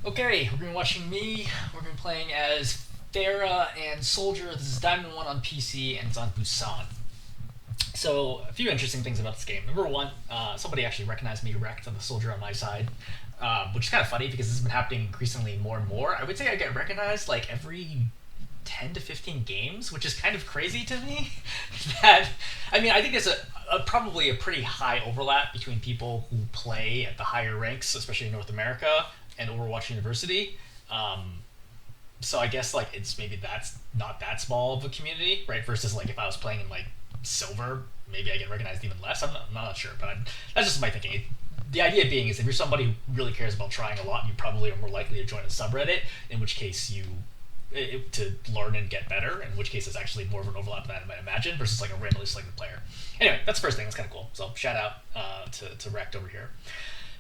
Okay, we're gonna be watching me. We're gonna be playing as Farah and Soldier. This is Diamond 1 on PC and it's on Busan. So, a few interesting things about this game. Number one, somebody actually recognized me wrecked on the Soldier on my side, which is kind of funny because this has been happening increasingly more and more. I would say I get recognized like every 10 to 15 games, which is kind of crazy to me. that I mean, I think there's probably a pretty high overlap between people who play at the higher ranks, especially in North America, and Overwatch University. Um, so I guess like it's maybe that's not that small of a community, right? Versus like if I was playing in like silver, maybe I get recognized even less. I'm not sure, but that's just my thinking. The idea being is if you're somebody who really cares about trying a lot, you probably are more likely to join a subreddit. In which case to learn and get better. In which case it's actually more of an overlap than I might imagine versus like a randomly selected player. Anyway, that's the first thing. That's kind of cool. So shout out to Rect over here.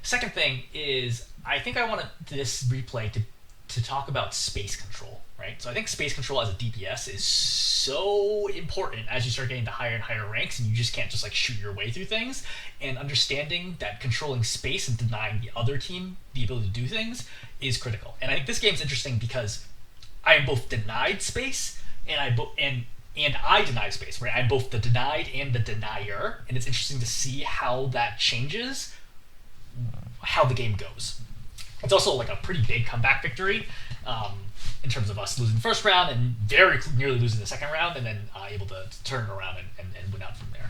Second thing is I think I wanted this replay to talk about space control, right? So I think space control as a DPS is so important as you start getting to higher and higher ranks, and you just can't just like shoot your way through things. And understanding that controlling space and denying the other team the ability to do things is critical. And I think this game's interesting because I am both denied space and I deny space, right? I'm both the denied and the denier, and it's interesting to see how that changes how the game goes. It's also like a pretty big comeback victory in terms of us losing the first round and very nearly losing the second round, and then able to turn it around and win out from there.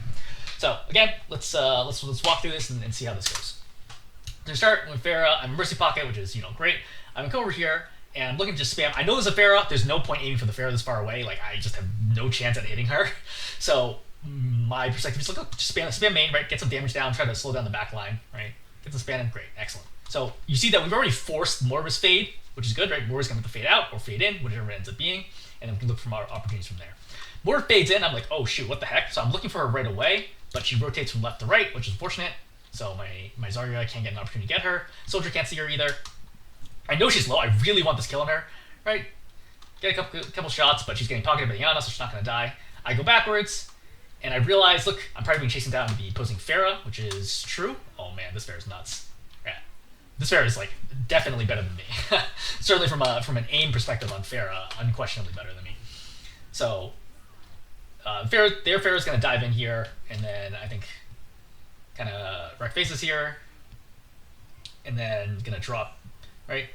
So again, let's walk through this and see how this goes. To start with Farah, I'm Mercy Pocket, which is great. I'm gonna come over here and I'm looking to just spam. I know there's a Farah. There's no point aiming for the Farah this far away. Like I just have no chance at hitting her. So my perspective is like, oh, just spam main, right? Get some damage down. Try to slow down the back line, right? Get the spam in. Great, excellent. So you see that we've already forced Morva's fade, which is good, right? Morva's gonna have to fade out or fade in, whichever it ends up being, and then we can look for our opportunities from there. Morva fades in. I'm like, oh shoot, what the heck? So I'm looking for her right away, but she rotates from left to right, which is unfortunate. So my Zarya can't get an opportunity to get her. Soldier can't see her either. I know she's low. I really want this kill on her, right? Get a couple shots, but she's getting pocketed by Yana, so she's not going to die. I go backwards, and I realize, look, I'm probably being chasing down the opposing Farah, which is true. Oh man, this Farah is nuts. Yeah, this Farah is like definitely better than me. Certainly from an aim perspective on Farah, unquestionably better than me. So their Farah is going to dive in here, and then I think kind of wreck faces here, and then going to drop. Right,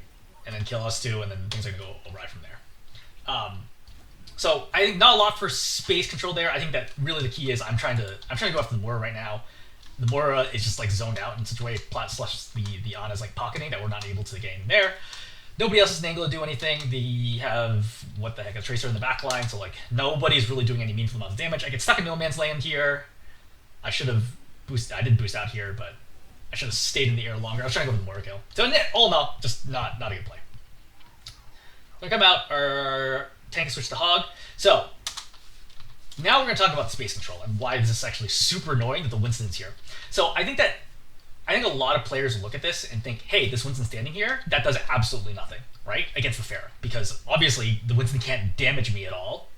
and then kill us too, and then things are gonna go awry from there. So I think not a lot for space control there. I think that really the key is I'm trying to go after the Mora right now. The Mora is just like zoned out in such a way, slash the Ana's like pocketing that we're not able to get in there. Nobody else is able to do anything. They have what the heck, a Tracer in the back line, so like nobody's really doing any meaningful amount of damage. I get stuck in no man's land here. I should have boosted. I did boost out here, but I should have stayed in the air longer. I was trying to go for the Mora kill. So all in all, just not a good play. So I come out, our tank switch to Hog. So now we're going to talk about the space control and why this is actually super annoying that the Winston's here. So I think a lot of players look at this and think, hey, this Winston standing here, that does absolutely nothing, right? Against the Farah. Because obviously the Winston can't damage me at all.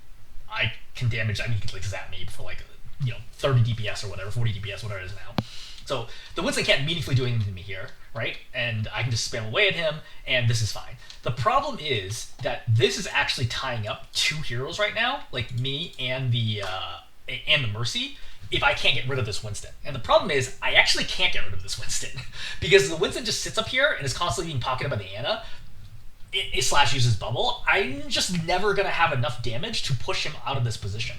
I can damage, he can like zap me for like 30 DPS or whatever, 40 DPS, whatever it is now. So the Winston can't meaningfully do anything to me here, right? And I can just spam away at him, and this is fine. The problem is that this is actually tying up two heroes right now, like me and the Mercy, if I can't get rid of this Winston. And the problem is, I actually can't get rid of this Winston, because the Winston just sits up here and is constantly being pocketed by the Ana. It slash uses bubble. I'm just never going to have enough damage to push him out of this position.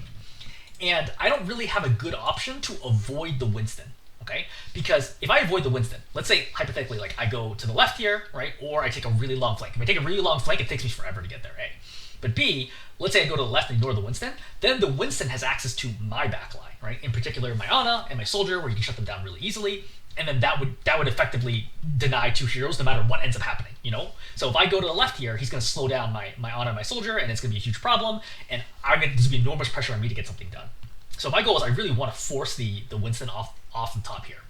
And I don't really have a good option to avoid the Winston. Okay, because if I avoid the Winston, let's say hypothetically, like I go to the left here, right, or I take a really long flank. If I take a really long flank, it takes me forever to get there, A. But B, let's say I go to the left and ignore the Winston, then the Winston has access to my backline, right? In particular, my Ana and my Soldier, where you can shut them down really easily, and then that would effectively deny two heroes no matter what ends up happening, So if I go to the left here, he's going to slow down my Ana and my Soldier, and it's going to be a huge problem, and there's going to be enormous pressure on me to get something done. So my goal is I really want to force the Winston off the top here.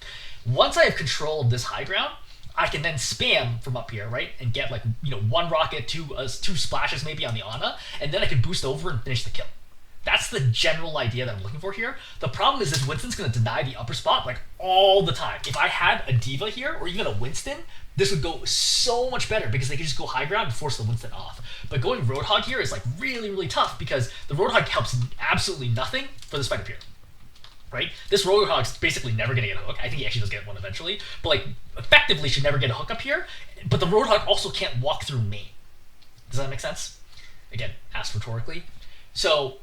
Once I have control of this high ground, I can then spam from up here, right, and get like one rocket, two splashes maybe on the Ana, and then I can boost over and finish the kill. That's the general idea that I'm looking for here. The problem is this Winston's going to deny the upper spot like all the time. If I had a Diva here or even a Winston this would go so much better because they could just go high ground and force the Winston off. But going Roadhog here is like really, really tough because the Roadhog helps absolutely nothing for this fight up here. Right? This Roadhog's basically never going to get a hook. I think he actually does get one eventually. But like, effectively should never get a hook up here. But the Roadhog also can't walk through me. Does that make sense? Again, asked rhetorically. So,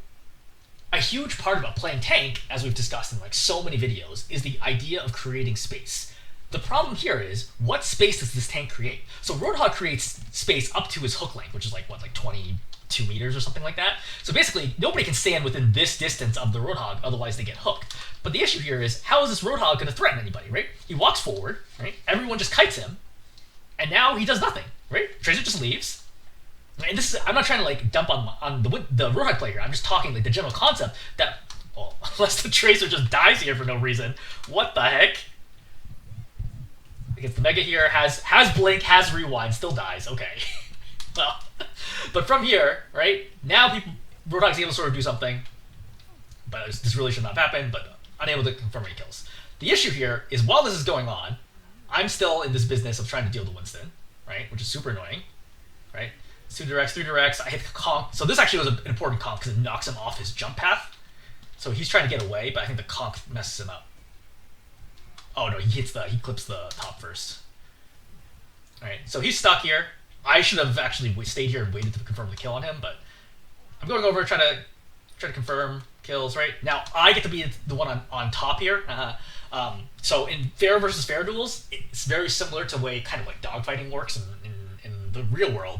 a huge part about playing tank, as we've discussed in like so many videos, is the idea of creating space. The problem here is, what space does this tank create? So Roadhog creates space up to his hook length, which is like, what, like 22 meters or something like that? So basically, nobody can stand within this distance of the Roadhog, otherwise they get hooked. But the issue here is, how is this Roadhog going to threaten anybody, right? He walks forward, right? Everyone just kites him, and now he does nothing, right? Tracer just leaves. And this is, I'm not trying to like dump on the Roadhog player here. I'm just talking like the general concept that, well, unless the Tracer just dies here for no reason, what the heck? Because the Mega here has Blink, has Rewind, still dies. Okay. Well, but from here, right, now Roadhog's able to sort of do something, but this really should not have happened, but unable to confirm any kills. The issue here is while this is going on, I'm still in this business of trying to deal to Winston, right, which is super annoying, right? 2 directs, 3 directs, I hit the conk. So this actually was an important conk because it knocks him off his jump path. So he's trying to get away, but I think the conk messes him up. Oh no, he clips the top first. Alright, so he's stuck here. I should have actually stayed here and waited to confirm the kill on him, but I'm going over trying to confirm kills, right? Now I get to be the one on top here. So in fair versus fair duels, it's very similar to the way kind of like dogfighting works in the real world.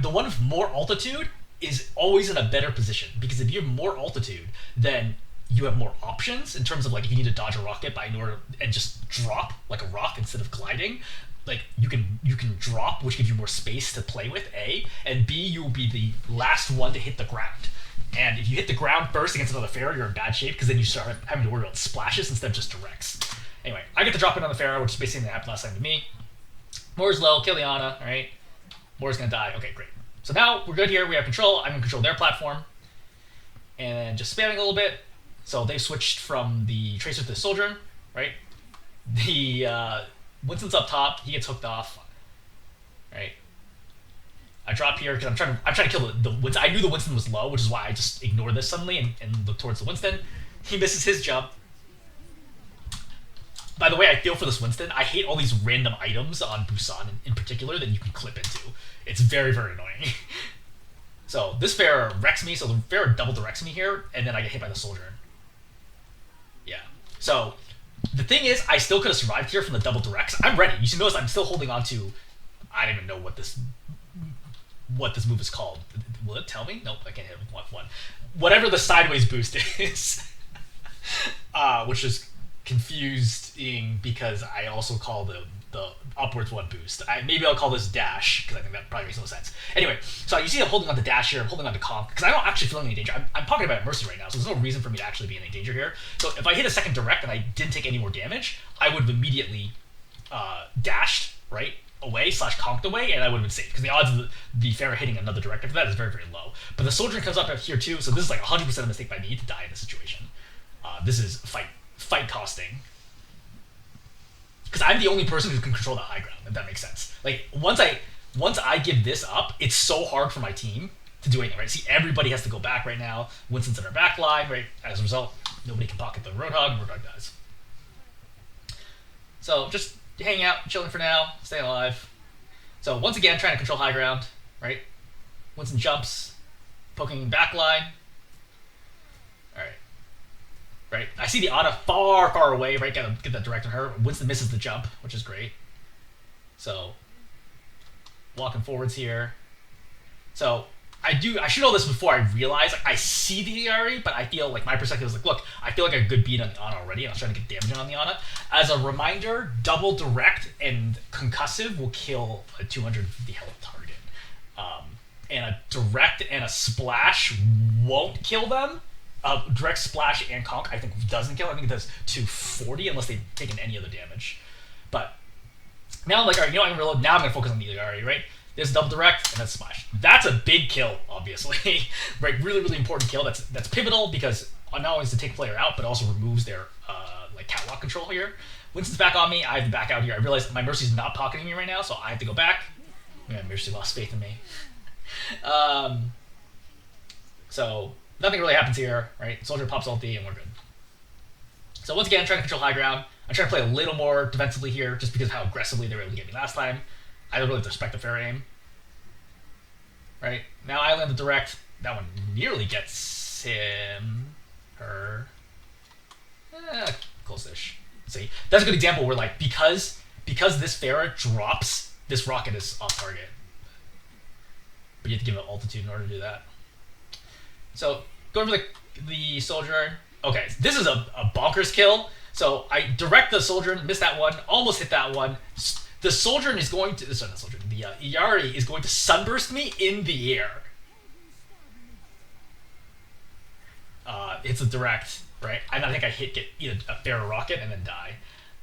The one with more altitude is always in a better position because if you have more altitude, then you have more options in terms of like if you need to dodge a rocket and just drop like a rock instead of gliding. Like you can drop, which gives you more space to play with, A, and B, you will be the last one to hit the ground. And if you hit the ground first against another Pharaoh, you're in bad shape because then you start having to worry about splashes instead of just directs. Anyway, I get to drop in on the Pharaoh, which is basically what happened last time to me. Moore's low, kill the Ana, alright? Moore's gonna die. Okay, great. So now we're good here, we have control. I'm gonna control their platform. And just spamming a little bit. So they switched from the Tracer to the Soldier, right? The Winston's up top, he gets hooked off. Right? I drop here because I'm trying to kill the Winston. I knew the Winston was low, which is why I just ignored this suddenly and looked towards the Winston. He misses his jump. By the way, I feel for this Winston. I hate all these random items on Busan in particular that you can clip into. It's very, very annoying. So this Pharaoh wrecks me, so the Pharaoh double directs me here, and then I get hit by the Soldier. Yeah. So the thing is, I still could have survived here from the double directs. I'm ready. You should notice I'm still holding on to, I don't even know what this move is called. Will it tell me? Nope, I can't hit with one. Whatever the sideways boost is. Which is confusing because I also call the upwards one boost. Maybe I'll call this dash because I think that probably makes no sense. Anyway, so you see I'm holding on to dash here, I'm holding on to conk because I don't actually feel any danger. I'm talking about Mercy right now, so there's no reason for me to actually be in any danger here. So if I hit a second direct and I didn't take any more damage, I would have immediately dashed right away / conked away, and I would have been safe because the odds of the Pharaoh hitting another direct after that is very, very low. But the Soldier comes up here too, so this is like 100% a mistake by me to die in this situation. This is fight costing. Because I'm the only person who can control the high ground, if that makes sense. Like, once I give this up, it's so hard for my team to do anything, right? See, everybody has to go back right now. Winston's in our back line, right? As a result, nobody can pocket the Roadhog. Roadhog dies. So, just hanging out, chilling for now, staying alive. So, once again, trying to control high ground, right? Winston jumps, poking back line. Alright. Right, I see the Ana far, far away, right? Gotta get that direct on her. Winston misses the jump, which is great. So, walking forwards here. So, I should know this before I realize, like, I see the ARE, but I feel like my perspective is like, look, I feel like a good beat on the Ana already, and I was trying to get damage on the Ana. As a reminder, double direct and concussive will kill a 250 health target. And a direct and a splash won't kill them. Direct splash and conk, I think, doesn't kill. I think it does 240 unless they've taken any other damage. But now I'm like, all right, I'm gonna reload. Now I'm gonna focus on the ARE, right? There's double direct and then splash. That's a big kill, obviously. Right, really, really important kill. That's pivotal because not only does it take a player out, but also removes their like catwalk control here, Winston's back on me. I have to back out here. I realize my Mercy's not pocketing me right now, so I have to go back. Yeah, Mercy lost faith in me. So nothing really happens here, right? Soldier pops ulti and we're good. So once again, I'm trying to control high ground. I'm trying to play a little more defensively here, just because of how aggressively they were able to get me last time. I don't really respect the fair aim. Right? Now I land the direct. That one nearly gets him. Her. Close-ish. See? That's a good example where, like, because this Pharah drops, this rocket is off target. But you have to give it altitude in order to do that. So, going for the soldier. Okay, this is a bonkers kill. So, I direct the soldier, miss that one, almost hit that one. The soldier is going to... Sorry, not soldier. The Iari is going to sunburst me in the air. It's a direct, right? I think I get a Pharah rocket and then die.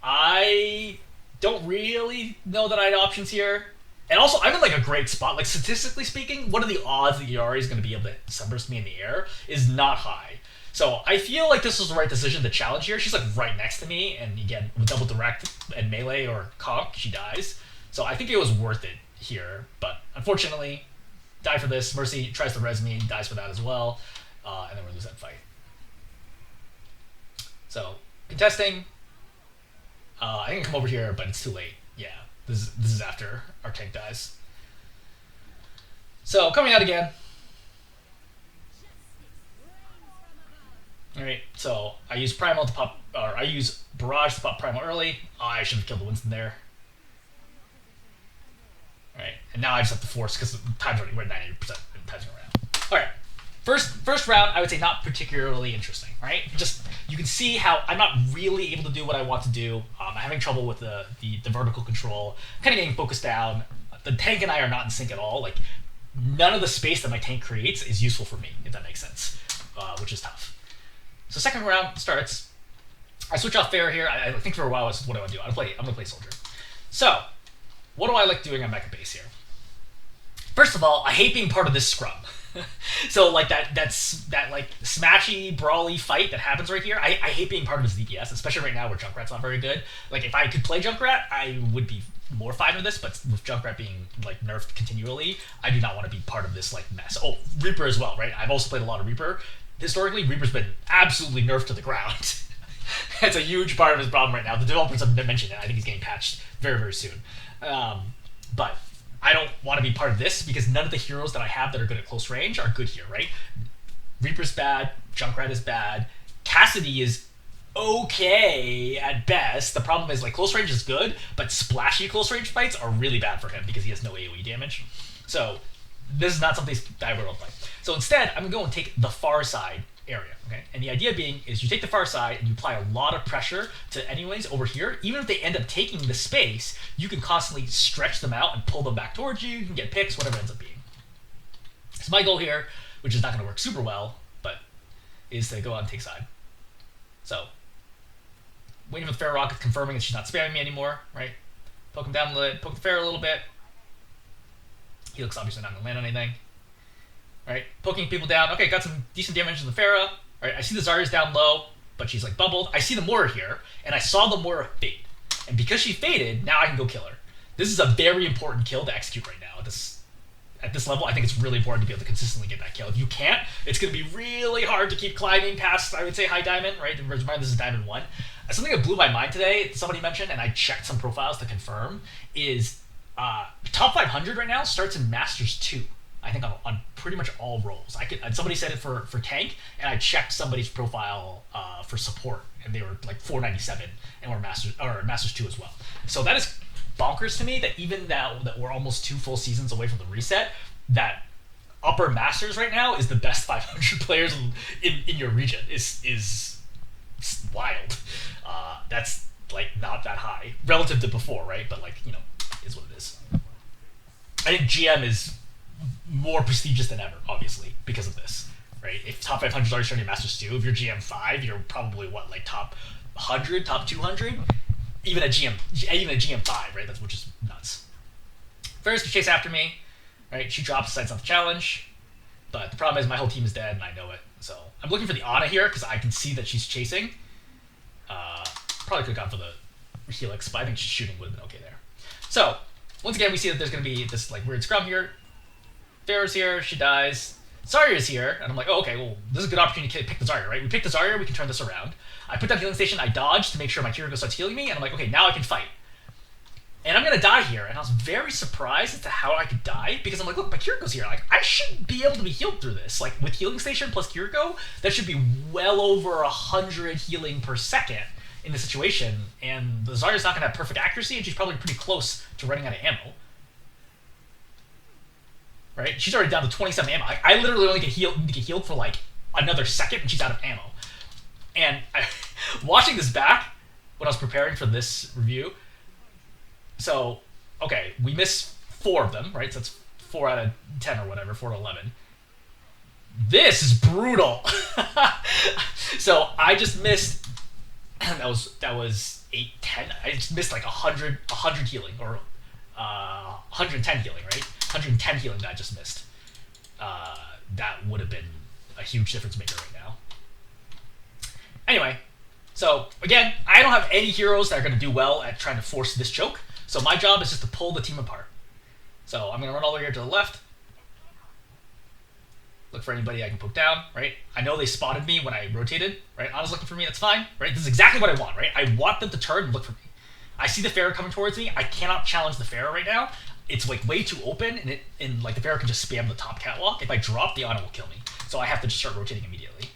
I don't really know that I had options here. And also, I'm in like a great spot. Like, statistically speaking, what are the odds that Iari is going to be able to sunburst me in the air is not high. So I feel like this was the right decision to challenge here. She's like right next to me, and again, with double direct and melee or conk, she dies. So I think it was worth it here. But unfortunately, die for this. Mercy tries to res me, dies for that as well. And then we lose that fight. So, contesting. I can come over here, but it's too late. Yeah, this is after our tank dies. So, coming out again. Alright, so I use Primal to pop, or I use Barrage to pop Primal early. Oh, I should have killed the Winston there. Alright, and now I just have to force, because the time's already, we're at 98% and time's going around. Alright, first round, I would say not particularly interesting, right? Just, you can see how I'm not really able to do what I want to do. I'm having trouble with the vertical control. I'm kind of getting focused down. The tank and I are not in sync at all. Like, none of the space that my tank creates is useful for me, if that makes sense, which is tough. So second round starts. I switch off Pharah here. I think for a while is what I want to do. I'm gonna play soldier. So, what do I like doing on mecha base here? First of all, I hate being part of this scrum. So like that like smashy, brawly fight that happens right here. I hate being part of this DPS, especially right now where Junkrat's not very good. Like if I could play Junkrat, I would be more fine with this, but with Junkrat being like nerfed continually, I do not want to be part of this like mess. Oh, Reaper as well, right? I've also played a lot of Reaper. Historically, Reaper's been absolutely nerfed to the ground. That's a huge part of his problem right now. The developers have mentioned it. I think he's getting patched very, very soon. But I don't want to be part of this because none of the heroes that I have that are good at close range are good here, right? Reaper's bad. Junkrat is bad. Cassidy is okay at best. The problem is like close range is good, but splashy close range fights are really bad for him because he has no AoE damage. So this is not something that I would play. So instead, I'm going to go and take the far side area, okay? And the idea being is you take the far side and you apply a lot of pressure to anyways over here. Even if they end up taking the space, you can constantly stretch them out and pull them back towards you. You can get picks, whatever it ends up being. So my goal here, which is not going to work super well, but is to go out and take side. So, waiting for the Pharah rocket, confirming that she's not spamming me anymore, right? Poke him down a little bit, poke the Pharah a little bit. He looks obviously not going to land on anything. Alright, poking people down. Okay, got some decent damage on the Pharah. Alright, I see the Zarya's down low, but she's like bubbled. I see the Moira here, and I saw the Moira fade. And because she faded, now I can go kill her. This is a very important kill to execute right now. At this level, I think it's really important to be able to consistently get that kill. If you can't, it's going to be really hard to keep climbing past, I would say, high diamond, right? Remember, this is diamond 1. Something that blew my mind today, somebody mentioned, and I checked some profiles to confirm, is top 500 right now starts in Masters 2. I think on pretty much all roles. Somebody said it for tank, and I checked somebody's profile for support, and they were like 497, and were Masters 2 as well. So that is bonkers to me that even now that we're almost 2 full seasons away from the reset, that upper Masters right now is the best 500 players in your region. Is wild. That's like not that high relative to before, right? But like, you know, is what it is. I think GM is more prestigious than ever, obviously, because of this, right? If top 500 is already starting Masters 2, if you're GM 5, you're probably like top 100, top 200, even at GM 5, right? Which is nuts. First, to chase after me, right? She drops, decides not to challenge, but the problem is my whole team is dead and I know it. So I'm looking for the Ana here because I can see that she's chasing. Probably could have gone for the Helix, but I think shooting would have been okay there. So, once again, we see that there's going to be this like weird scrum here. Farah's here, she dies. Zarya's here, and I'm like, oh, okay, well, this is a good opportunity to pick the Zarya, right? We pick the Zarya, we can turn this around. I put down healing station, I dodge to make sure my Kiriko starts healing me, and I'm like, okay, now I can fight. And I'm gonna die here, and I was very surprised as to how I could die, because I'm like, look, my Kiriko's here. Like, I should be able to be healed through this. Like, with healing station plus Kiriko, that should be well over 100 healing per second in this situation, and the Zarya's not gonna have perfect accuracy, and she's probably pretty close to running out of ammo. Right? She's already down to 27 ammo. Like, I literally only need to get healed for like another second, and she's out of ammo. And watching this back when I was preparing for this review, so okay, we missed 4 of them, right? So that's 4 out of 10 or whatever, 4 to 11. This is brutal. So I just missed. That was 8, 10. I just missed like 100 healing or 110 healing, right? 110 healing that I just missed. That would have been a huge difference maker right now. Anyway, so again, I don't have any heroes that are going to do well at trying to force this choke. So my job is just to pull the team apart. So I'm going to run all the way here to the left. Look for anybody I can poke down, right? I know they spotted me when I rotated, right? Anna's looking for me, that's fine, right? This is exactly what I want, right? I want them to turn and look for me. I see the Pharah coming towards me. I cannot challenge the Pharah right now. It's like way too open, and like the Pharah can just spam the top catwalk. If I drop, the Ana will kill me. So I have to just start rotating immediately.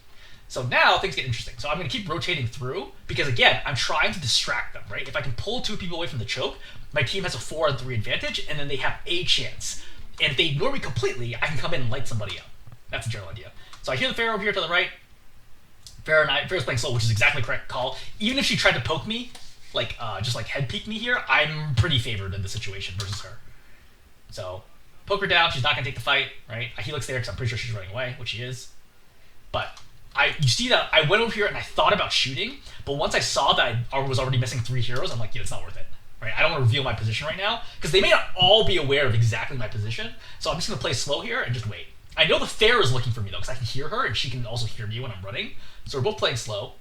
So now things get interesting. So I'm going to keep rotating through because, again, I'm trying to distract them, right? If I can pull 2 people away from the choke, my team has a 4-on-3 advantage, and then they have a chance. And if they ignore me completely, I can come in and light somebody up. That's the general idea. So I hear the Pharah over here to the right. Pharah's playing slow, which is exactly the correct call. Even if she tried to poke me, like just like head peek me here, I'm pretty favored in the situation versus her. So poke her down. She's not going to take the fight, right? I Helix there because I'm pretty sure she's running away, which she is. But you see that I went over here and I thought about shooting, but once I saw that I was already missing 3 heroes, I'm like, yeah, it's not worth it. Right? I don't want to reveal my position right now because they may not all be aware of exactly my position. So I'm just going to play slow here and just wait. I know the Pharah is looking for me though because I can hear her and she can also hear me when I'm running. So we're both playing slow.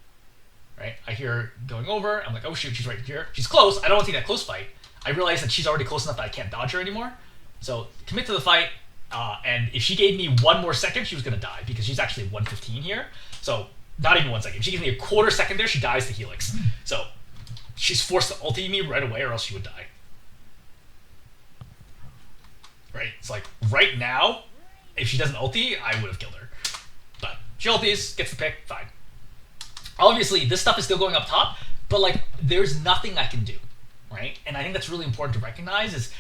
Right? I hear her going over. I'm like, oh shoot, she's right here. She's close. I don't want to take that close fight. I realize that she's already close enough that I can't dodge her anymore. So commit to the fight. And if she gave me 1 more second, she was going to die because she's actually 115 here. So not even 1 second. If she gives me a quarter second there, she dies to Helix. So she's forced to ulti me right away or else she would die. Right? It's like right now, if she doesn't ulti, I would have killed her. But she ultis, gets the pick, fine. Obviously, this stuff is still going up top, but like there's nothing I can do. Right? And I think that's really important to recognize is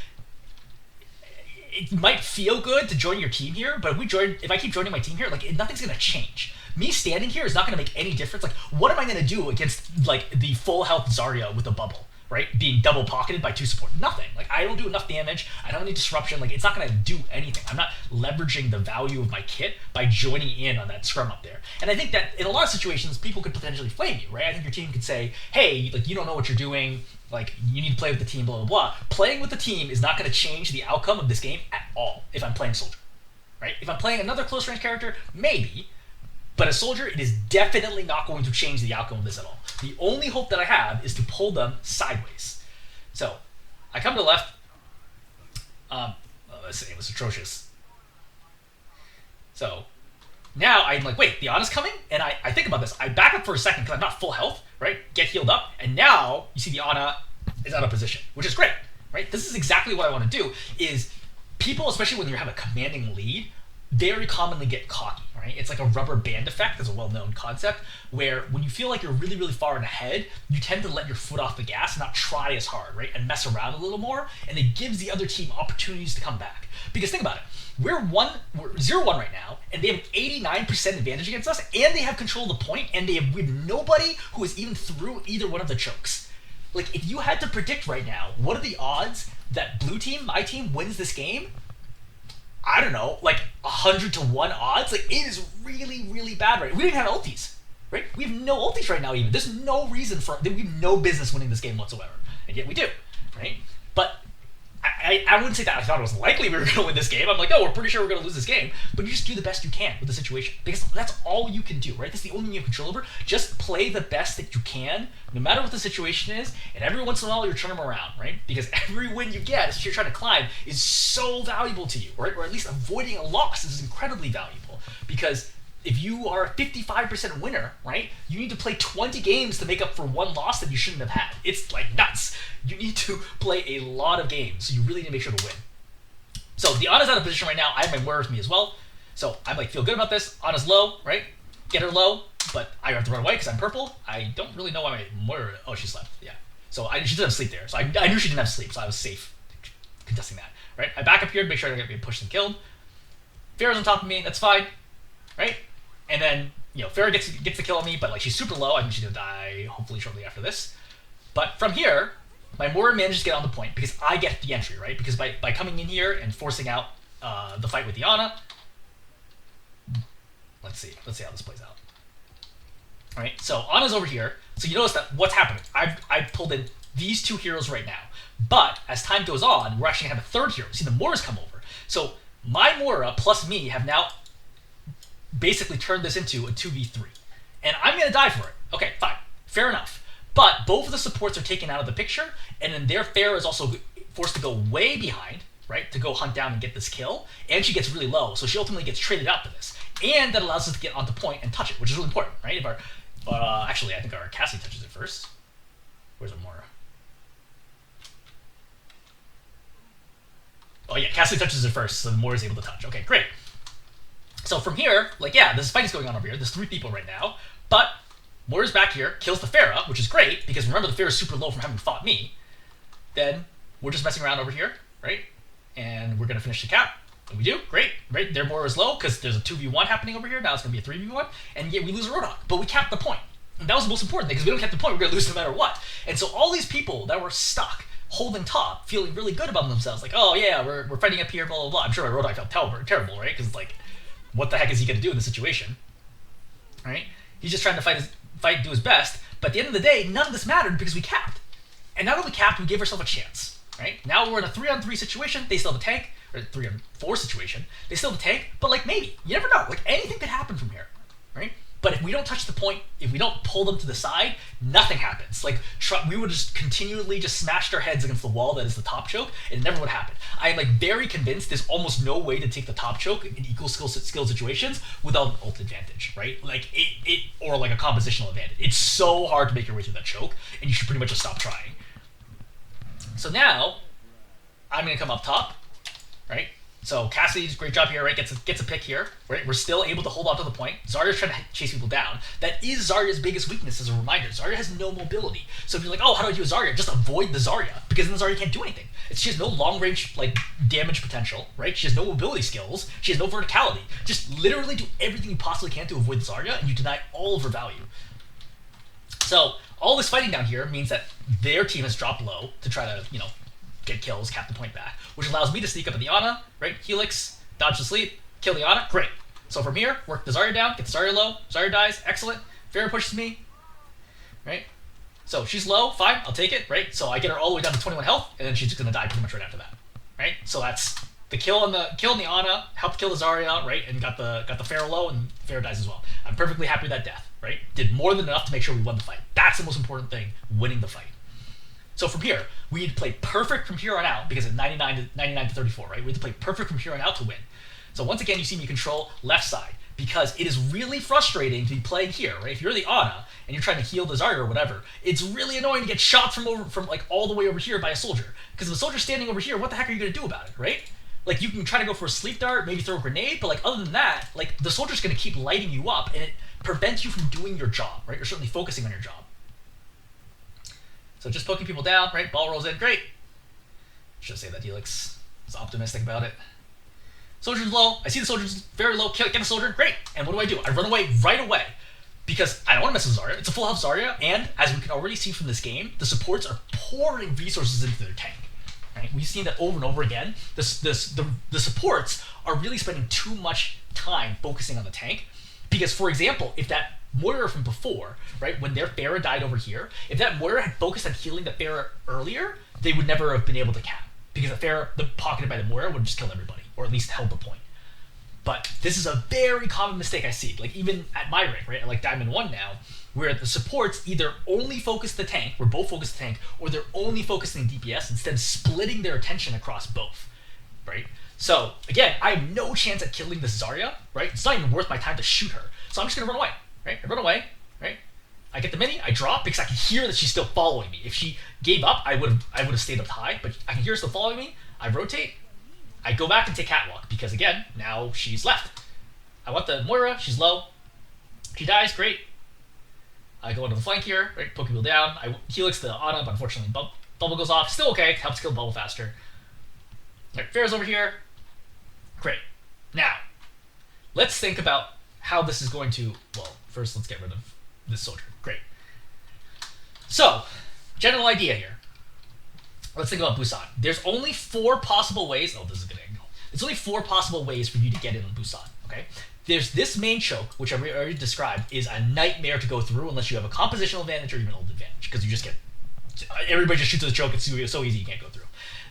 it might feel good to join your team here, but if I keep joining my team here, like nothing's gonna change. Me standing here is not gonna make any difference. Like, what am I gonna do against like the full health Zarya with a bubble, right? Being double pocketed by 2 support. Nothing. Like I don't do enough damage. I don't need disruption. Like it's not gonna do anything. I'm not leveraging the value of my kit by joining in on that scrum up there. And I think that in a lot of situations, people could potentially flame you, right? I think your team could say, hey, like you don't know what you're doing. Like, you need to play with the team, blah, blah, blah. Playing with the team is not going to change the outcome of this game at all if I'm playing Soldier, right? If I'm playing another close-range character, maybe. But as Soldier, it is definitely not going to change the outcome of this at all. The only hope that I have is to pull them sideways. So, I come to the left. Let's see, it was atrocious. So, now I'm like, wait, the Ana's coming? And I think about this. I back up for a second because I'm not full health, right? Get healed up. And now you see the Ana is out of position, which is great, right? This is exactly what I want to do is people, especially when you have a commanding lead, very commonly get cocky, right? It's like a rubber band effect. That's a well-known concept where when you feel like you're really, really far ahead, you tend to let your foot off the gas and not try as hard, right? And mess around a little more. And it gives the other team opportunities to come back. Because think about it. We're 0-1 right now, and they have 89% advantage against us, and they have control of the point, and we have nobody who is even through either one of the chokes. Like, if you had to predict right now, what are the odds that blue team, my team, wins this game? I don't know, like 100 to 1 odds? Like, it is really, really bad right now. We don't even have ultis, right? We have no ultis right now even. There's no reason we have no business winning this game whatsoever, and yet we do, right? But I wouldn't say that I thought it was likely we were going to win this game. I'm like, oh, we're pretty sure we're going to lose this game. But you just do the best you can with the situation. Because that's all you can do, right? That's the only thing you have control over. Just play the best that you can, no matter what the situation is. And every once in a while, you're turning them around, right? Because every win you get, as you're trying to climb, is so valuable to you, right? Or at least avoiding a loss is incredibly valuable. Because if you are a 55% winner, right, you need to play 20 games to make up for one loss that you shouldn't have had. It's like nuts. You need to play a lot of games, so you really need to make sure to win. So the Ana's out of position right now. I have my Moira with me as well. So I'm like, feel good about this. Ana's low, right? Get her low, but I have to run away because I'm purple. I don't really know why my Moira... Oh, she slept, yeah. So she didn't have sleep there. So I knew she didn't have sleep, so I was safe contesting that, right? I back up here to make sure I don't get pushed and killed. Pharah's on top of me. That's fine, right? And then, Pharah gets the kill on me, but like she's super low. I think she's gonna die hopefully shortly after this. But from here, my Moira manages to get on the point because I get the entry, right? Because by coming in here and forcing out the fight with the Ana, let's see how this plays out. All right, so Ana's over here. So you notice that what's happening? I've pulled in these two heroes right now, but as time goes on, we're actually gonna have a third hero. See, the Moira's come over. So my Moira plus me have now basically turned this into a 2v3. And I'm going to die for it. Okay, fine. Fair enough. But both of the supports are taken out of the picture, and then their Pharah is also forced to go way behind, right, to go hunt down and get this kill, and she gets really low, so she ultimately gets traded out for this. And that allows us to get onto point and touch it, which is really important, right? If actually, I think our Cassie touches it first. Where's our Moira? Oh yeah, Cassie touches it first, so the Moira's able to touch. Okay, great. So from here, this fight is going on over here. There's 3 people right now, but Moira's back here, kills the Pharah, which is great, because remember, the Pharah's super low from having fought me. Then we're just messing around over here, right? And we're going to finish the cap. And we do, great, right? Their Moira's low, because there's a 2v1 happening over here. Now it's going to be a 3v1, and yet we lose a Roadhog. But we capped the point. And that was the most important thing, because we don't cap the point, we're going to lose no matter what. And so all these people that were stuck, holding top, feeling really good about themselves, like, oh yeah, we're fighting up here, blah, blah, blah. I'm sure my Roadhog felt terrible, right? Because, what the heck is he going to do in this situation? Right? He's just trying to fight, do his best. But at the end of the day, none of this mattered because we capped. And now that we capped, we gave ourselves a chance. Right? Now we're in a 3-on-3 situation. They still have a tank. Or 3-on-4 situation. They still have a tank. But maybe. You never know. Anything could happen from here. Right? But if we don't touch the point, if we don't pull them to the side, nothing happens. We would just continually just smashed our heads against the wall that is the top choke, and it never would happen. I am very convinced there's almost no way to take the top choke in equal skill situations without an ult advantage, right? Or a compositional advantage. It's so hard to make your way through that choke, and you should pretty much just stop trying. So now, I'm gonna come up top, right? So Cassidy's great job here, right? Gets a pick here, right? We're still able to hold on to the point. Zarya's trying to chase people down. That is Zarya's biggest weakness, as a reminder. Zarya has no mobility. So if you're like, oh, how do I do a Zarya? Just avoid the Zarya, because then the Zarya can't do anything. She has no long-range damage potential, right? She has no mobility skills. She has no verticality. Just literally do everything you possibly can to avoid Zarya, and you deny all of her value. So all this fighting down here means that their team has dropped low to try to, get kills, cap the point back, which allows me to sneak up at the Ana, right? Helix, dodge the sleep, kill the Ana, great. So from here, work the Zarya down, get the Zarya low, Zarya dies, excellent. Pharah pushes me, right? So she's low, fine, I'll take it, right? So I get her all the way down to 21 health, and then she's just gonna die pretty much right after that, right? So that's the kill on the Ana, helped kill the Zarya, right? And got the Pharah low, and Pharah dies as well. I'm perfectly happy with that death, right? Did more than enough to make sure we won the fight. That's the most important thing, winning the fight. So from here, we need to play perfect from here on out, because it's 99 to 34, right? We have to play perfect from here on out to win. So once again, you see me control left side, because it is really frustrating to be playing here, right? If you're the Ana and you're trying to heal the Zarya or whatever, it's really annoying to get shot from all the way over here by a soldier. Because if a soldier's standing over here, what the heck are you gonna do about it, right? You can try to go for a sleep dart, maybe throw a grenade, but other than that, the soldier's gonna keep lighting you up, and it prevents you from doing your job, right? You're certainly focusing on your job. So just poking people down, right? Ball rolls in, great. Should say that Helix is optimistic about it. Soldier's low. I see the soldier's very low. Get the soldier, great. And what do? I run away right away, because I don't want to mess with Zarya. It's a full health Zarya, and as we can already see from this game, the supports are pouring resources into their tank. Right? We've seen that over and over again. The supports are really spending too much time focusing on the tank, because, for example, if that Moira from before, right, when their Pharah died over here, if that Moira had focused on healing the Pharah earlier, they would never have been able to cap, because the Pharah, the pocketed by the Moira, would have just killed everybody, or at least held the point. But this is a very common mistake I see, like even at my rank, right? Like Diamond 1 now, where the supports either only focus the tank, we're both focused the tank, or they're only focusing DPS instead of splitting their attention across both, right? So again, I have no chance at killing this Zarya, right? It's not even worth my time to shoot her. So I'm just gonna run away, right? I run away, right? I get the mini, I drop because I can hear that she's still following me. If she gave up, I would have stayed up high, but I can hear her still following me. I rotate, I go back and take catwalk because again, now she's left. I want the Moira, she's low. She dies, great. I go into the flank here, right? Poke people down. I helix the Ana, but unfortunately bubble goes off. Still okay, helps kill bubble faster. Right, Pharah's over here. Great. Now, let's think about how this is going to, well, first let's get rid of this soldier. Great. So, general idea here. Let's think about Busan. There's only 4 possible ways, oh, this is a good angle. There's only 4 possible ways for you to get in on Busan, okay? There's this main choke, which I already described, is a nightmare to go through unless you have a compositional advantage or even ult advantage, because you just get, everybody just shoots at the choke, it's so easy you can't go through.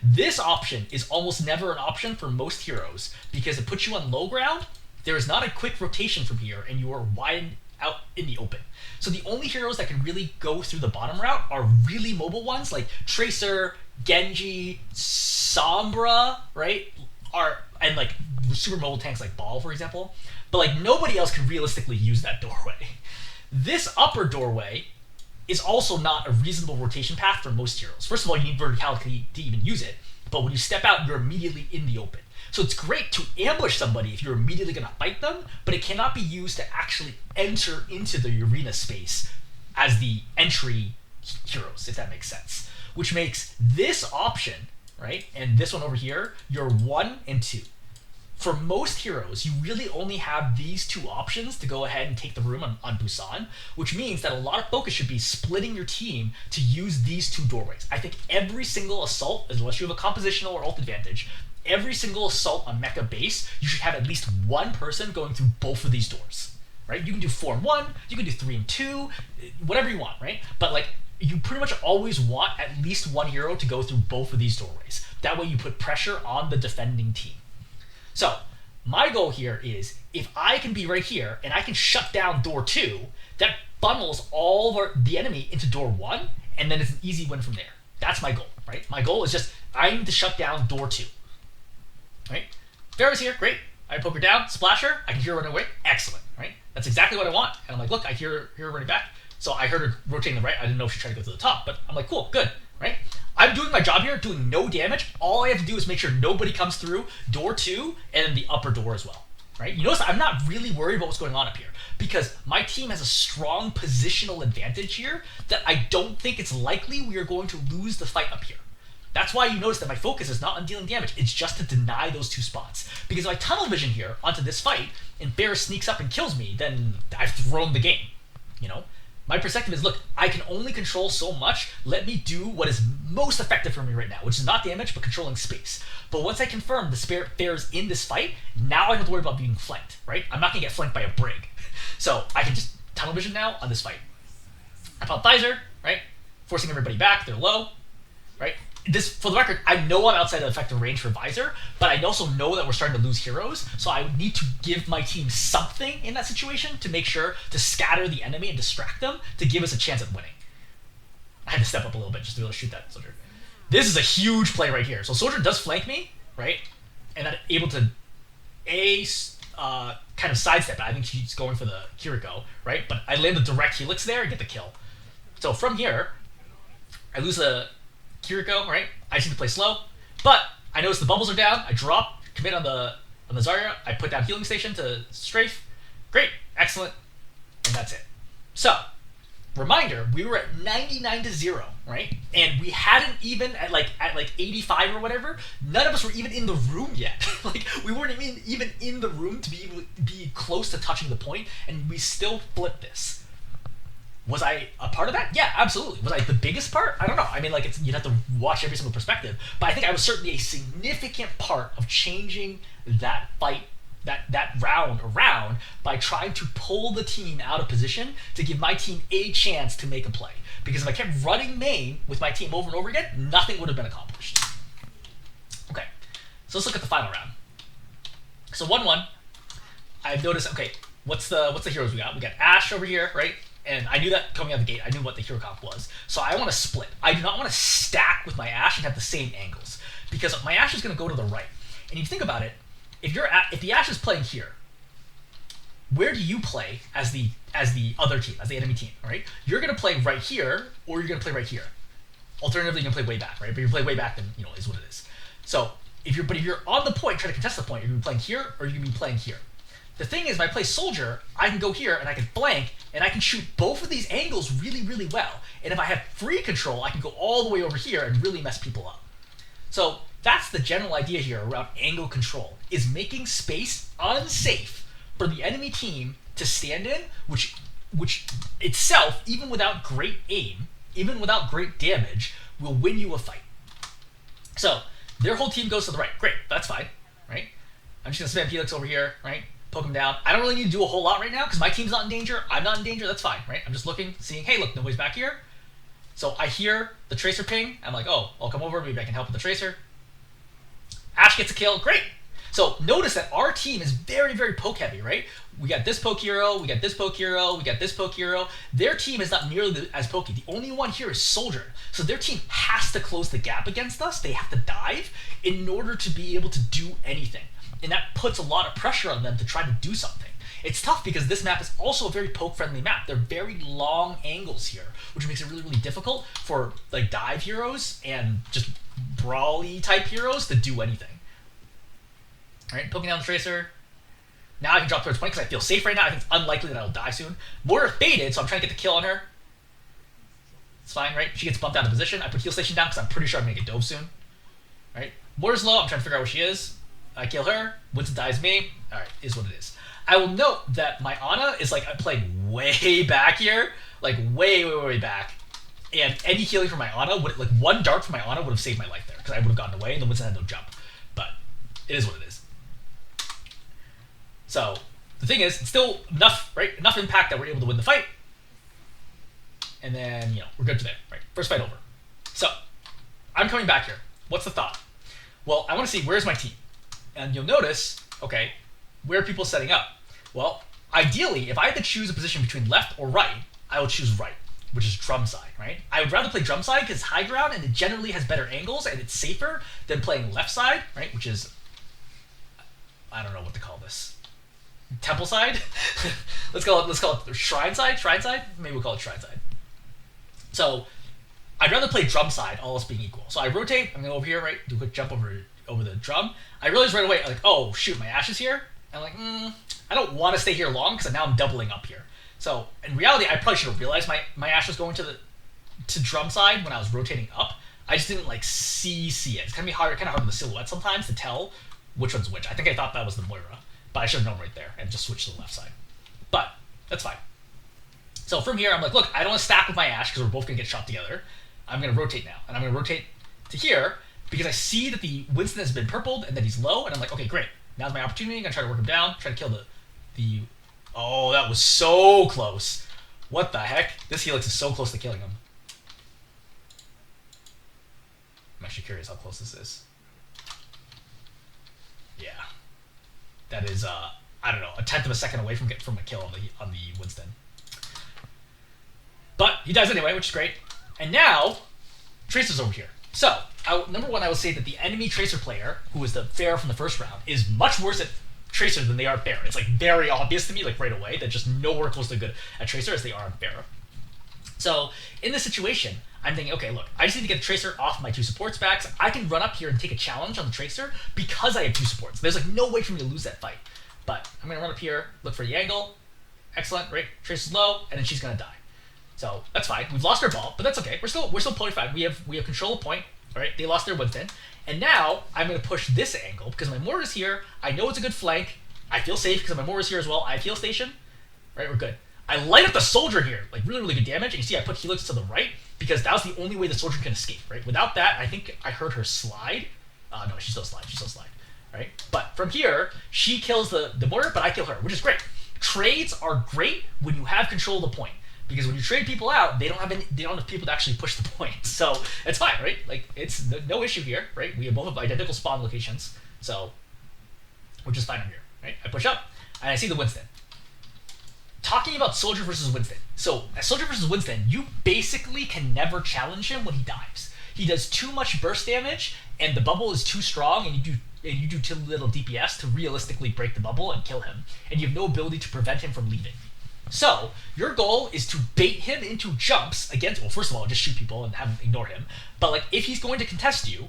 This option is almost never an option for most heroes, because it puts you on low ground, there is not a quick rotation from here, and you are wide out in the open. So the only heroes that can really go through the bottom route are really mobile ones, like Tracer, Genji, Sombra, right? And like super mobile tanks like Ball, for example. But like nobody else can realistically use that doorway. This upper doorway is also not a reasonable rotation path for most heroes. First of all, you need verticality to even use it, but when you step out, you're immediately in the open. So it's great to ambush somebody if you're immediately going to fight them, but it cannot be used to actually enter into the arena space as the entry heroes, if that makes sense. Which makes this option, right, and this one over here, your 1 and 2. For most heroes, you really only have these 2 options to go ahead and take the room on Busan, which means that a lot of focus should be splitting your team to use these 2 doorways. I think every single assault, unless you have a compositional or ult advantage, every single assault on mecha base, you should have at least 1 person going through both of these doors, right? You can do 4 and 1, you can do 3 and 2, whatever you want, right? But like, you pretty much always want at least 1 hero to go through both of these doorways. That way you put pressure on the defending team. So, my goal here is, if I can be right here, and I can shut down door 2, that funnels all of the enemy into door 1, and then it's an easy win from there. That's my goal, right? My goal is just, I need to shut down door 2. Right? Pharah's here, great. I poke her down, splash her, I can hear her running away, excellent, right? That's exactly what I want. And I'm like, look, I hear her running back. So I heard her rotating the right, I didn't know if she tried to go to the top, but I'm like, cool, good, right? I'm doing my job here, doing no damage. All I have to do is make sure nobody comes through door 2 and then the upper door as well, right? You notice I'm not really worried about what's going on up here because my team has a strong positional advantage here that I don't think it's likely we are going to lose the fight up here. That's why you notice that my focus is not on dealing damage, it's just to deny those 2 spots. Because if I tunnel vision here onto this fight and Bear sneaks up and kills me, then I've thrown the game, you know? My perspective is, look, I can only control so much. Let me do what is most effective for me right now, which is not damage, but controlling space. But once I confirm the bear's in this fight, now I don't have to worry about being flanked, right? I'm not going to get flanked by a Brig. So I can just tunnel vision now on this fight. I pop Visor, right? Forcing everybody back. They're low, right? This, for the record, I know I'm outside of effective range for Visor, but I also know that we're starting to lose heroes, so I would need to give my team something in that situation to make sure to scatter the enemy and distract them to give us a chance at winning. I had to step up a little bit just to be able to shoot that soldier. This is a huge play right here. So soldier does flank me, right? And I'm able to kind of sidestep it. I think she's going for the Kiriko, right? But I land the direct helix there and get the kill. So from here, I lose the Kiriko, right? I just need to play slow. But I notice the bubbles are down. I drop, commit on the Zarya. I put down healing station to strafe. Great, excellent, and that's it. So, reminder, we were at 99-0, right? And we hadn't even at like 85 or whatever. None of us were even in the room yet. Like we weren't even in the room to be able to be close to touching the point, and we still flipped this. Was I a part of that? Yeah, absolutely. Was I the biggest part? I don't know. I mean, like, you'd have to watch every single perspective. But I think I was certainly a significant part of changing that fight, that round around by trying to pull the team out of position to give my team a chance to make a play. Because if I kept running main with my team over and over again, nothing would have been accomplished. So let's look at the final round. So 1-1. I've noticed, okay, what's the heroes we got? We got Ashe over here, right? And I knew that coming out of the gate, I knew what the hero comp was. So I want to split. I do not want to stack with my Ashe and have the same angles, because my Ashe is going to go to the right. And if you think about it, if the Ashe is playing here, where do you play as the other team, as the enemy team, right? You're going to play right here, or you're going to play right here. Alternatively, you're going to play way back, right? But if you play way back, then is what it is. So if you're on the point, trying to contest the point, you're going to be playing here, or you're going to be playing here. The thing is, if I play soldier, I can go here and I can flank, and I can shoot both of these angles really, really well. And if I have free control, I can go all the way over here and really mess people up. So that's the general idea here around angle control, is making space unsafe for the enemy team to stand in, which itself, even without great aim, even without great damage, will win you a fight. So their whole team goes to the right. Great, that's fine, right? I'm just gonna spam Helix over here, right? Poke him down. I don't really need to do a whole lot right now because my team's not in danger. I'm not in danger. That's fine, right? I'm just looking, seeing, hey, look, nobody's back here. So I hear the Tracer ping. I'm like, oh, I'll come over. Maybe I can help with the Tracer. Ashe gets a kill. Great. So notice that our team is very, very poke heavy, right? We got this poke hero. We got this poke hero. We got this poke hero. Their team is not nearly as pokey. The only one here is Soldier. So their team has to close the gap against us. They have to dive in order to be able to do anything. And that puts a lot of pressure on them to try to do something. It's tough because this map is also a very poke-friendly map. They're very long angles here, which makes it really, really difficult for like dive heroes and just brawly type heroes to do anything. All right, poking down the Tracer. Now I can drop towards point because I feel safe right now. I think it's unlikely that I'll die soon. Mortar faded, so I'm trying to get the kill on her. It's fine, right? She gets bumped out of position. I put heal station down because I'm pretty sure I'm going to get dove soon. All right, Mortar's low. I'm trying to figure out where she is. I kill her. Winston dies me. All right, is what it is. I will note that my Ana is like playing way back here, like way, way, way back. And any healing from my Ana would, like one dart from my Ana would have saved my life there because I would have gotten away and the Winston had no jump. But it is what it is. So the thing is, it's still enough, right? Enough impact that we're able to win the fight. And then, we're good to there, right? First fight over. So I'm coming back here. What's the thought? Well, I want to see where's my team. And you'll notice, okay, where are people setting up? Well, ideally, if I had to choose a position between left or right, I would choose right, which is drum side, right? I would rather play drum side because it's high ground and it generally has better angles and it's safer than playing left side, right? Which is, I don't know what to call this. Temple side? let's call it shrine side? Shrine side? Maybe we'll call it shrine side. So I'd rather play drum side, all else being equal. So I rotate, I'm gonna go over here, right? Do a quick jump over the drum. I realized right away, like, oh shoot, my Ashe is here. I'm like, I don't want to stay here long because now I'm doubling up here. So in reality, I probably should have realized my Ashe was going to drum side when I was rotating up. I just didn't like see it. It's kind of hard with the silhouette sometimes to tell which one's which. I think I thought that was the Moira, but I should have known right there and just switched to the left side. But that's fine. So from here, I'm like, look, I don't want to stack with my Ashe because we're both gonna get shot together. I'm gonna rotate now, and I'm gonna rotate to here because I see that the Winston has been purpled and that he's low, and I'm like, okay, great. Now's my opportunity. I'm gonna try to work him down, try to kill the. Oh, that was so close. What the heck? This Helix is so close to killing him. I'm actually curious how close this is. Yeah, that is I don't know, a tenth of a second away from a kill on the Winston. But he dies anyway, which is great. And now Tracer's over here. So number one, I will say that the enemy Tracer player, who is the Pharah from the first round, is much worse at Tracer than they are Pharah. It's like very obvious to me, like right away, that just nowhere close to good at Tracer as they are on Pharah. So in this situation, I'm thinking, okay, look, I just need to get the Tracer off my two supports backs. I can run up here and take a challenge on the Tracer because I have two supports. There's like no way for me to lose that fight. But I'm gonna run up here, look for the angle. Excellent, right? Tracer's low, and then she's gonna die. So that's fine. We've lost our ball, but that's okay. We're still point fine. We have control of point. All right, they lost their Winston, and now I'm gonna push this angle because my mortar's here. I know it's a good flank. I feel safe because my mortar's here as well. I have heal station. Right, we're good. I light up the soldier here, like really, really good damage. And you see, I put Helix to the right because that was the only way the soldier can escape. Right, without that, I think I heard her slide. No, she's still slide. She's still slide. Right, but from here, she kills the mortar, but I kill her, which is great. Trades are great when you have control of the point. Because when you trade people out, they don't have people to actually push the point. So it's fine, right? Like it's no issue here, right? We both have identical spawn locations. So, which is fine over here, right? I push up, and I see the Winston. Talking about Soldier versus Winston. So, as Soldier versus Winston, you basically can never challenge him when he dives. He does too much burst damage, and the bubble is too strong, and you do too little DPS to realistically break the bubble and kill him, and you have no ability to prevent him from leaving. So, your goal is to bait him into jumps against, well, first of all, just shoot people and have him ignore him, but like, if he's going to contest you,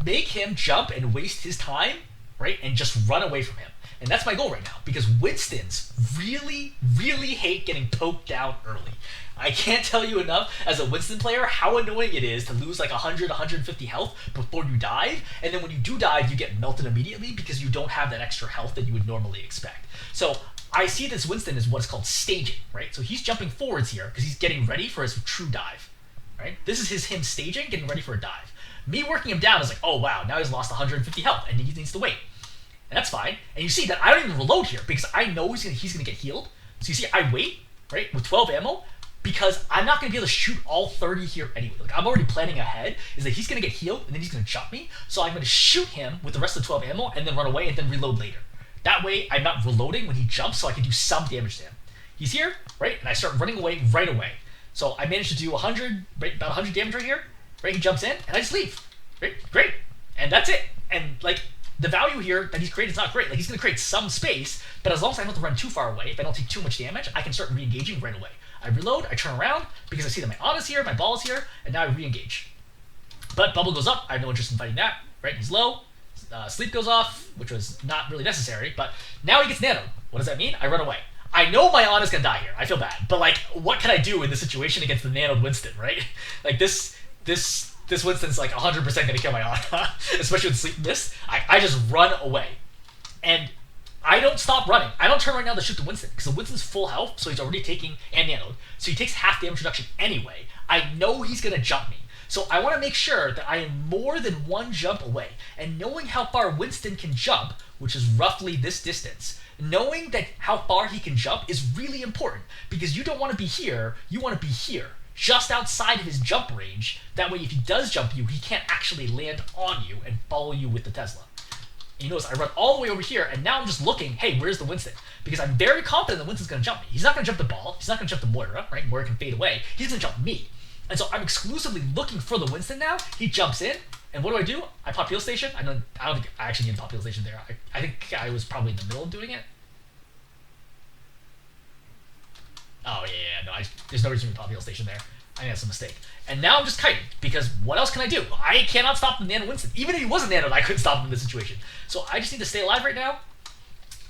make him jump and waste his time, right, and just run away from him. And that's my goal right now, because Winstons really, really hate getting poked down early. I can't tell you enough, as a Winston player, how annoying it is to lose like 100, 150 health before you dive, and then when you do dive, you get melted immediately because you don't have that extra health that you would normally expect. So, I see this Winston as what's called staging, right? So he's jumping forwards here because he's getting ready for his true dive, right? This is him staging, getting ready for a dive. Me working him down is like, oh wow, now he's lost 150 health and he needs to wait. And that's fine. And you see that I don't even reload here because I know he's gonna get healed. So you see, I wait, right, with 12 ammo because I'm not gonna be able to shoot all 30 here anyway. Like, I'm already planning ahead, is that he's gonna get healed and then he's gonna jump me. So I'm gonna shoot him with the rest of the 12 ammo and then run away and then reload later. That way, I'm not reloading when he jumps, so I can do some damage to him. He's here, right? And I start running away right away. So I managed to do 100, right, about 100 damage right here, right? He jumps in, and I just leave, right? Great. And that's it. And, like, the value here that he's created is not great. Like, he's going to create some space, but as long as I don't have to run too far away, if I don't take too much damage, I can start re-engaging right away. I reload, I turn around, because I see that my on is here, my ball is here, and now I re-engage. But bubble goes up, I have no interest in fighting that, right? He's low. Sleep goes off, which was not really necessary, but now he gets nanoed. What does that mean? I run away. I know my Ana's gonna die here. I feel bad, but like, what can I do in this situation against the nanoed Winston, right? Like this Winston's like 100% gonna kill my Ana, especially with sleep mist. I just run away, and I don't stop running. I don't turn right now to shoot the Winston because the Winston's full health, so he's already taking and nanoed, so he takes half damage reduction anyway. I know he's gonna jump me. So I want to make sure that I am more than one jump away. And knowing how far Winston can jump, which is roughly this distance, knowing that how far he can jump is really important. Because you don't want to be here, you want to be here, just outside of his jump range. That way if he does jump you, he can't actually land on you and follow you with the Tesla. And you notice I run all the way over here, and now I'm just looking, hey, where's the Winston? Because I'm very confident that Winston's going to jump me. He's not going to jump the ball, he's not going to jump the Moira, right? Moira can fade away. He's going to jump me. And so I'm exclusively looking for the Winston now. He jumps in, and what do? I pop heal station. I don't think I actually need a pop heal station there. I think I was probably in the middle of doing it. Oh yeah, no, there's no reason to pop heal station there. I think that's a mistake. And now I'm just kiting, because what else can I do? I cannot stop the Nano Winston. Even if he wasn't nanoed, I couldn't stop him in this situation. So I just need to stay alive right now.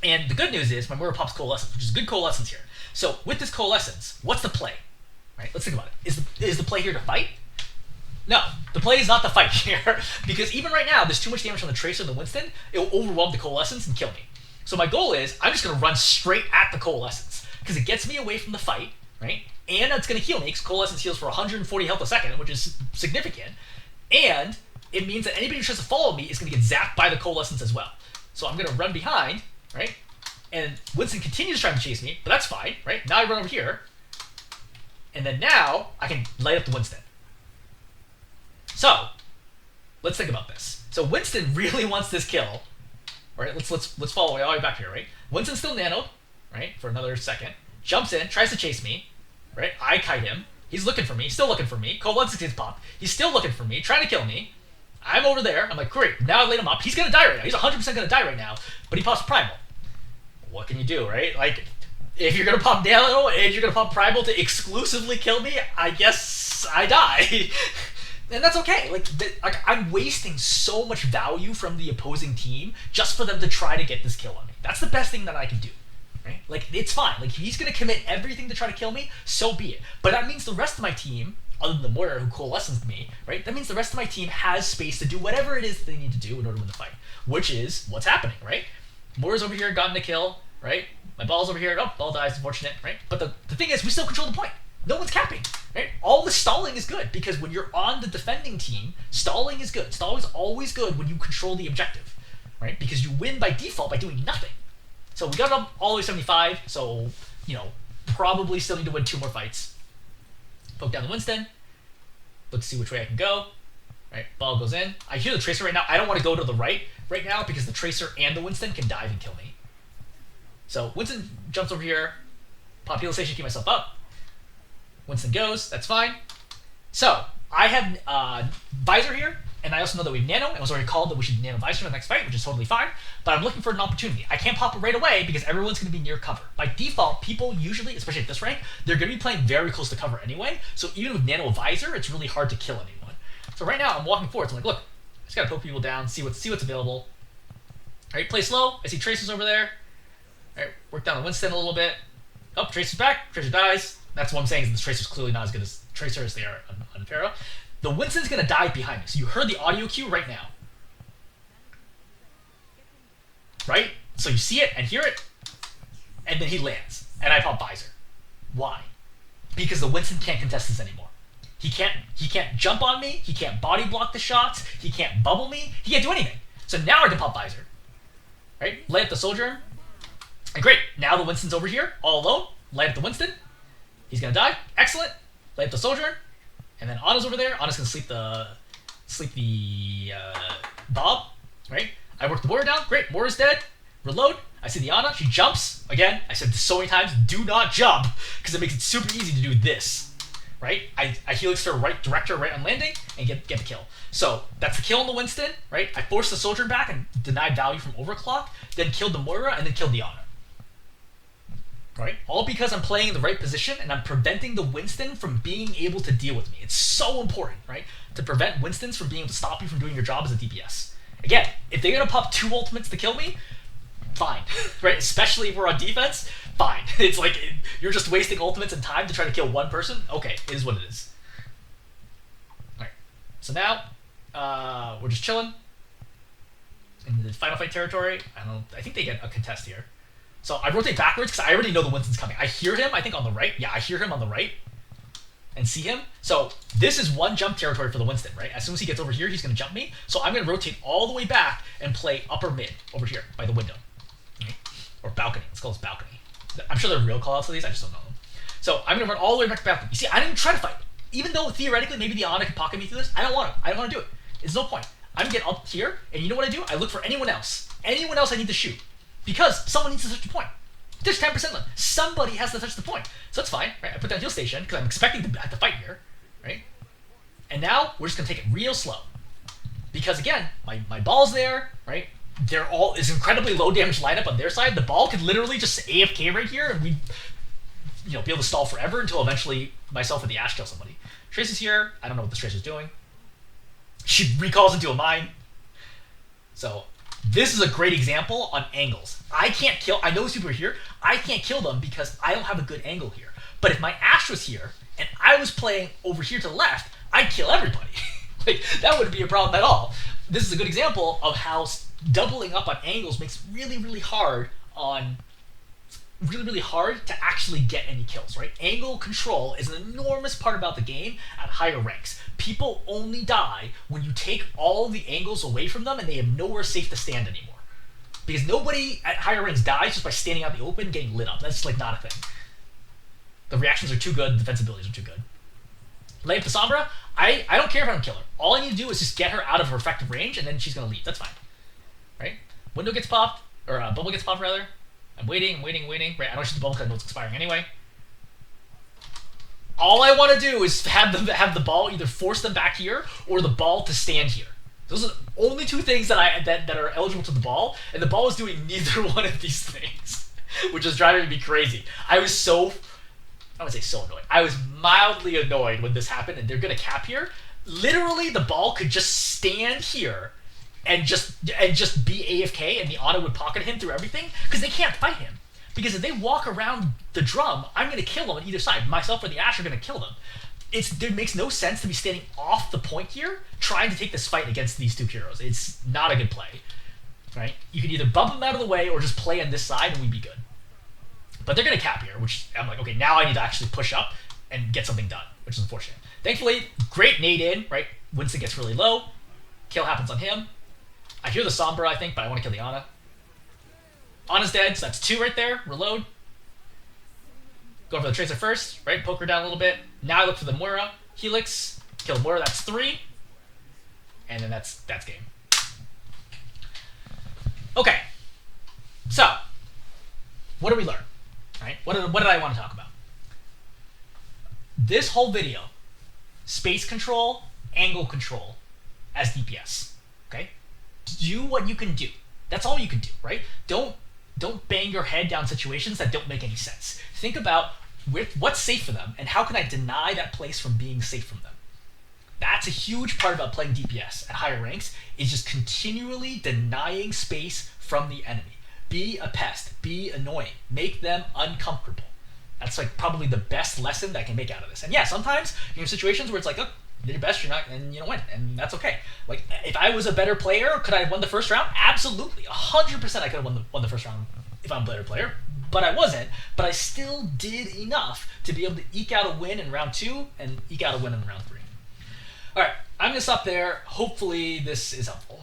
And the good news is my Moira pops Coalescence, which is good Coalescence here. So with this Coalescence, what's the play? Right, let's think about it. Is the play here to fight? No, the play is not to fight here, because even right now, there's too much damage on the Tracer and the Winston, it will overwhelm the Coalescence and kill me. So my goal is, I'm just going to run straight at the Coalescence, because it gets me away from the fight, right? And it's going to heal me, because Coalescence heals for 140 health a second, which is significant, and it means that anybody who tries to follow me is going to get zapped by the Coalescence as well. So I'm going to run behind, right? And Winston continues trying to chase me, but that's fine, right? Now I run over here, and then now, I can light up the Winston. So, let's think about this. So Winston really wants this kill. Right, let's follow all the way back here, right? Winston's still nanoed, right, for another second. Jumps in, tries to chase me, right? I kite him. He's looking for me, still looking for me. Cold 116's pop. He's still looking for me, trying to kill me. I'm over there. I'm like, great, now I laid him up. He's gonna die right now. He's 100% gonna die right now, but he pops Primal. What can you do, right? Like, if you're going to pop Nano and you're going to pop Primal to exclusively kill me, I guess I die. And that's okay. Like, I'm wasting so much value from the opposing team just for them to try to get this kill on me. That's the best thing that I can do. Right? Like, it's fine. Like, if he's going to commit everything to try to kill me, so be it. But that means the rest of my team, other than the Moira who coalesces me, right? That means the rest of my team has space to do whatever it is they need to do in order to win the fight. Which is what's happening, right? Moira's over here, gotten a kill, right? My ball's over here. Oh, ball dies. Unfortunate, right? But the thing is, we still control the point. No one's capping, right? All the stalling is good because when you're on the defending team, stalling is good. Stalling is always good when you control the objective, right? Because you win by default by doing nothing. So we got up all the way 75. So, you know, probably still need to win 2 more fights. Poke down the Winston. Let's see which way I can go. Right, ball goes in. I hear the Tracer right now. I don't want to go to the right now because the Tracer and the Winston can dive and kill me. So Winston jumps over here. Pop heal station, keep myself up. Winston goes. That's fine. So I have Visor here, and I also know that we have Nano. It was already called that we should Nano Visor in the next fight, which is totally fine. But I'm looking for an opportunity. I can't pop it right away because everyone's going to be near cover. By default, people usually, especially at this rank, they're going to be playing very close to cover anyway. So even with Nano Visor, it's really hard to kill anyone. So right now, I'm walking forward. So I'm like, look, I just got to poke people down, see what's available. All right, play slow. I see Tracers over there. All right, work down the Winston a little bit. Oh, Tracer's back. Tracer dies. That's what I'm saying is this Tracer's clearly not as good as Tracer as they are on Pharaoh. The Winston's going to die behind me. So you heard the audio cue right now. Right? So you see it and hear it, and then he lands. And I pop Visor. Why? Because the Winston can't contest this anymore. He can't jump on me. He can't body block the shots. He can't bubble me. He can't do anything. So now I can pop Visor. Right? Light up the Soldier. And great. Now the Winston's over here, all alone. Light up the Winston. He's going to die. Excellent. Light up the Soldier. And then Anna's over there. Anna's going to sleep the Bob. Right? I work the Warrior down. Great. Warrior's dead. Reload. I see the Anna. She jumps. Again, I said this so many times. Do not jump. Because it makes it super easy to do this. Right? I helix her right, direct her right on landing, and get the kill. So that's the kill on the Winston, right? I forced the Soldier back and denied value from overclock, then killed the Moira, and then killed the Ana. Right? All because I'm playing in the right position and I'm preventing the Winston from being able to deal with me. It's so important, right? To prevent Winstons from being able to stop you from doing your job as a DPS. Again, if they're gonna pop 2 ultimates to kill me, fine, right? Especially if we're on defense, fine. It's like you're just wasting ultimates and time to try to kill one person. Okay, it is what it is. All right. So now we're just chilling in the final fight territory. I think they get a contest here. So I rotate backwards because I already know the Winston's coming. I hear him. I think on the right. Yeah, I hear him on the right, and see him. So this is one jump territory for the Winston, right? As soon as he gets over here, he's going to jump me. So I'm going to rotate all the way back and play upper mid over here by the window. Or balcony. Let's call this balcony. I'm sure there are real callouts for these. I just don't know them. So I'm going to run all the way back to balcony. You see, I didn't even try to fight. Even though theoretically maybe the Ana could pocket me through this, I don't want to. I don't want to do it. It's no point. I'm going to get up here, and you know what I do? I look for anyone else. Anyone else I need to shoot. Because someone needs to touch the point. There's 10% left. Somebody has to touch the point. So that's fine, right? I put down heal station because I'm expecting to have to fight here, right? And now we're just going to take it real slow. Because again, my ball's there, right? They're all is incredibly low damage lineup on their side. The ball could literally just AFK right here and we'd be able to stall forever until eventually myself or the Ash kill somebody. Trace is here. I don't know what this Trace is doing. She recalls into a mine. So this is a great example on angles. I can't kill, I know these people are here, I can't kill them because I don't have a good angle here. But if my Ash was here, and I was playing over here to the left, I'd kill everybody. Like, that wouldn't be a problem at all. This is a good example of how doubling up on angles makes really, really hard to actually get any kills, right? Angle control is an enormous part about the game at higher ranks. People only die when you take all the angles away from them and they have nowhere safe to stand anymore. Because nobody at higher ranks dies just by standing out in the open and getting lit up. That's just like not a thing. The reactions are too good, the defensibilities are too good. Lay up the Sombra, I don't care if I don't kill her. All I need to do is just get her out of her effective range and then she's gonna leave. That's fine. Right? Window gets popped, or bubble gets popped rather. I'm waiting. Right, I don't shoot the bubble because I know it's expiring anyway. All I want to do is have the ball either force them back here or the ball to stand here. Those are the only two things that are eligible to the ball, and the ball is doing neither one of these things, which is driving me crazy. I would say so annoyed. I was mildly annoyed when this happened, and they're gonna cap here. Literally, the ball could just stand here and just be AFK, and the Ana would pocket him through everything because they can't fight him. Because if they walk around the drum, I'm going to kill them on either side. Myself or the Ash are going to kill them. It makes no sense to be standing off the point here trying to take this fight against these two heroes. It's not a good play. Right? You can either bump them out of the way or just play on this side and we'd be good. But they're going to cap here, which I'm like, okay, now I need to actually push up and get something done, which is unfortunate. Thankfully, great nade in, right? Winston gets really low. Kill happens on him. I hear the Sombra, I think, but I want to kill the Ana. Ana's dead, so that's 2 right there. Reload. Go for the Tracer first, right? Poke her down a little bit. Now I look for the Moira. Helix. Kill Moira, that's 3. and then that's game. Okay, so what did we learn? Right? What did I want to talk about? This whole video, space control, angle control as DPS. Okay? Do what you can do. That's all you can do, right? Don't bang your head down situations that don't make any sense. Think about what's safe for them and how can I deny that place from being safe from them. That's a huge part about playing DPS at higher ranks, is just continually denying space from the enemy. Be a pest, be annoying, make them uncomfortable. That's like probably the best lesson that I can make out of this. And yeah, sometimes you're in situations where it's like, oh, you did your best, you're not, and you don't win, and that's okay. Like, if I was a better player, could I have won the first round? Absolutely, 100% I could have won the first round if I'm a better player, but I wasn't. But I still did enough to be able to eke out a win in round 2 and eke out a win in round 3. All right, I'm gonna stop there. Hopefully this is helpful.